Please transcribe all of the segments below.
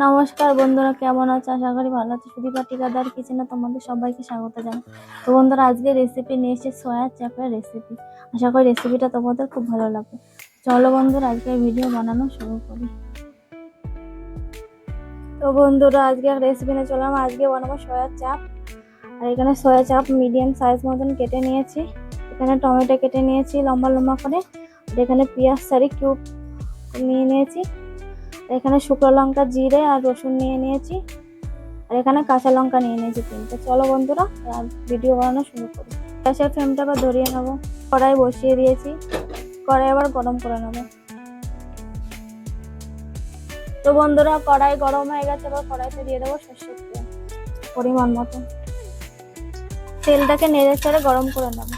নমস্কার বন্ধুরা, কেমন আছো? আশা করি ভালো আছো। সুদীপা ঠিকাদার কিচেনে তোমাদের সবাইকে স্বাগত জানাই। তো বন্ধুরা, আজকে রেসিপি নিয়ে এসেছি সয়া চাপের রেসিপি। আশা করি রেসিপিটা তোমাদের খুব ভালো লাগবে। চলো বন্ধুরা, আজকে ভিডিও বানানো শুরু করি। তো বন্ধুরা, আজকে রেসিপি নিয়ে চললাম। আজকে বানাবো সয়া চাপ। আর এখানে সয়া চাপ মিডিয়াম সাইজ মতন কেটে নিয়েছি। এখানে টমেটো কেটে নিয়েছি লম্বা লম্বা করে। আর এখানে পেঁয়াজ কিউব নিয়ে নিয়েছি। এখানে শুকনো লঙ্কা, জিরে আর রসুন নিয়ে নিয়েছি। আর এখানে কাঁচা লঙ্কা নিয়ে নিয়েছি 3টে। চলো বন্ধুরা, ভিডিও বানানো শুরু করি। গ্যাসের ফ্লেমটা আবার ধরিয়ে নেবো। কড়াই বসিয়ে দিয়েছি। কড়াই আবার গরম করে নেবো। তো বন্ধুরা, কড়াই গরম হয়ে গেছে। এবার কড়াইতে দিয়ে দেবো সর্ষের তেল পরিমাণ মতো। তেলটাকে নেড়ে চেড়ে গরম করে নেবো।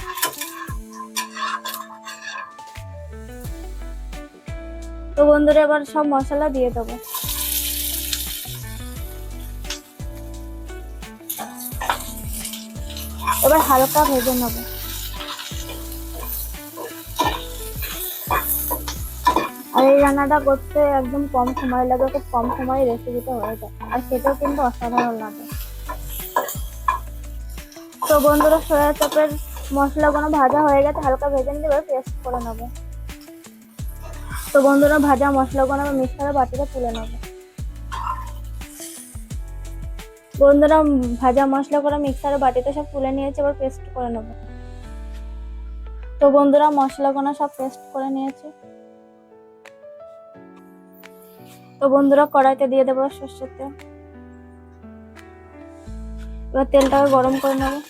তো বন্ধুরা, এবার সব মশলা দিয়ে দেবো। এবার হালকা ভেজে নেবো। আর এই রান্নাটা করতে একদম কম সময় লাগে, খুব কম সময়ে রেসিপিটা হয়ে যায়। আর খেতেও কিন্তু অসাধারণ লাগে। তো বন্ধুরা, সয়া চাপের মশলাগুলো ভাজা হয়ে গেছে, হালকা ভেজে নিয়ে এবার পেস্ট করে নেবো। তো বন্ধুরা, ভাজা মশলাগুলো আমি মিক্সারের বাটিতে তুলে নেবো। বন্ধুরা, ভাজা মশলাগুলো মিক্সারের বাটিতে সব তুলে নিয়েছি, এবার পেস্ট করে নেবো। তো বন্ধুরা, মশলাগুলো সব পেস্ট করে নিয়েছি। তো বন্ধুরা, কড়াইতে দিয়ে দেবো সর্ষের তেল। এবার তেলটাকে গরম করে নেবো।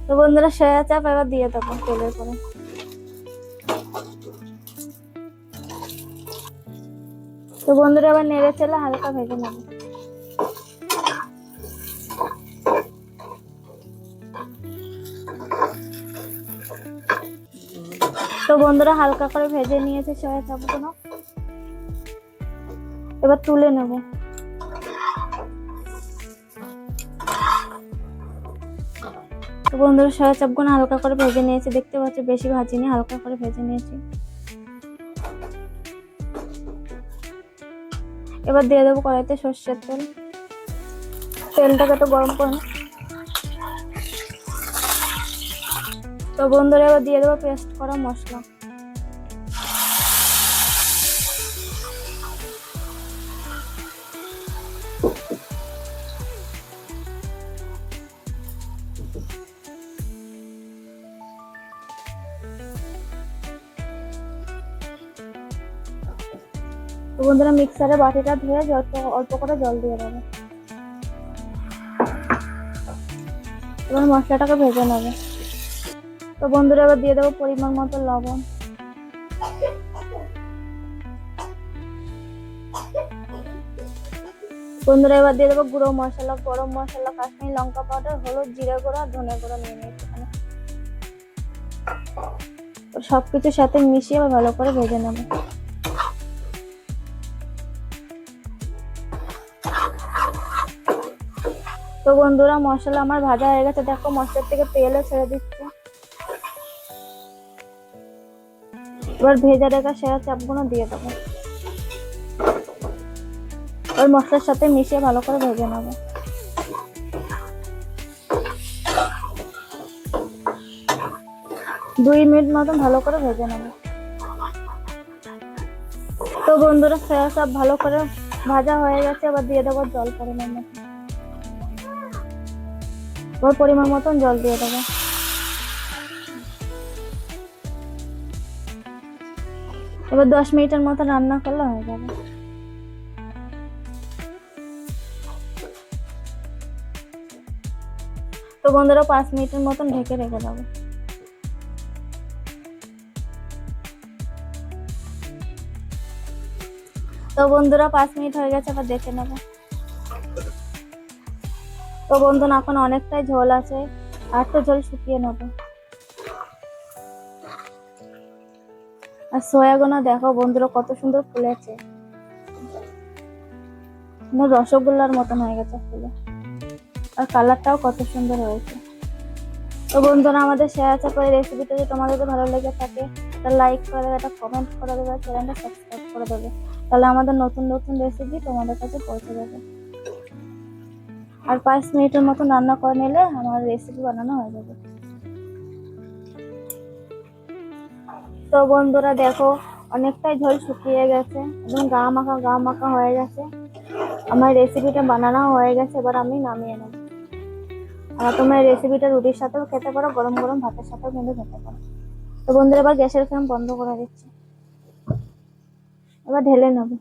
তো বন্ধুরা, সয়া চাপ এবার দিয়ে দেবো তেলের করে। তো বন্ধুরা, এবার নেড়ে চেড়ে হালকা ভেজে নেবো। তো বন্ধুরা, হালকা করে ভেজে নিয়েছে সয়া চাপগুলো। এবার তুলে নেব। তো বন্ধুরা, সয়া চাপগুলো হালকা করে ভেজে নিয়েছি। দেখতে পাচ্ছি বেশি ভাজিনি, হালকা করে ভেজে নিয়েছি। এবার দিয়ে দেবো কড়াইতে সর্ষের তেল। তেলটাকে একটু গরম করে। তো বন্ধুরা, এবার দিয়ে দেবো পেস্ট করা মশলা। তো বন্ধুরা, মিক্সারে বাটিটা ধুয়ে অল্প করে জল দিয়ে দেবো। এবার মশলাটাকে ভেজে নেবো। তো বন্ধুরা, এবার দিয়ে দেবো পরিমাণ মতো লবণ। বন্ধুরা, এবার দিয়ে দেবো গুঁড়ো মশলা, গরম মশলা, কাশ্মীরি লঙ্কা পাউডার, হলুদ, জিরে গুঁড়া, ধনে গুঁড়া নিয়ে নিয়েছি এখানে। সবকিছুর সাথে মিশিয়ে ভালো করে ভেজে নেবো। তো বন্ধুরা, মশলা আমার ভাজা হয়ে গেছে। দেখো, মশলার থেকে তেলও ছেড়ে দিচ্ছে। এবার ভেজে রাখা সয়া চাপগুলো দিয়ে দেবো। ওই মশলার সাথে মিশিয়ে ভালো করে ভেজে নেবো। দুই মিনিট মতন ভালো করে ভেজে নেবো। তো বন্ধুরা, সয়া চাপ ভালো করে ভাজা হয়ে গেছে। এবার দিয়ে দেবো জল পরিমাণ মতো। ওর পরিমাণ মতন জল দিয়ে দেবো। এবার 10 মিনিটের মতো রান্না করলে হয়ে যাবে। তো বন্ধুরা, 5 মিনিটের মতন ঢেকে রেখে দেবো। তো বন্ধুরা, 5 মিনিট হয়ে গেছে, এবার দেখে নেবো। তো বন্ধুরা, এখন অনেকটাই ঝোল আছে, আর তো ঝোল শুকিয়ে নেবো। আর সয়াগুলো দেখো বন্ধুরা, কত সুন্দর ফুলেছে, রসগোল্লার মতন হয়ে গেছে ফুলে। আর কালারটাও কত সুন্দর হয়েছে। তো বন্ধুরা, আমাদের সয়া চাপের রেসিপিটা যদি তোমাদের যদি ভালো লেগে থাকে, একটা লাইক করে দেবে, একটা কমেন্ট করে দেবে, চ্যানেলটা সাবস্ক্রাইব করে দেবে, তাহলে আমাদের নতুন নতুন রেসিপি তোমাদের কাছে পৌঁছে যাবে। আর 5 মিনিটের মতো রান্না করে নিলে আমার রেসিপি বানানো হয়ে যাবে। তো বন্ধুরা দেখো, অনেকটাই ঝোল শুকিয়ে গেছে, একদম গা মাখা হয়ে গেছে। আমার রেসিপিটা বানানো হয়ে গেছে, এবার আমি নামিয়ে নেব। আর তোমরা এই রেসিপিটা রুটির সাথেও খেতে পারো, গরম গরম ভাতের সাথেও কিন্তু খেতে পারো। তো বন্ধুরা, এবার গ্যাসের ফ্লেম বন্ধ করে দিচ্ছি, এবার ঢেলে নেবো।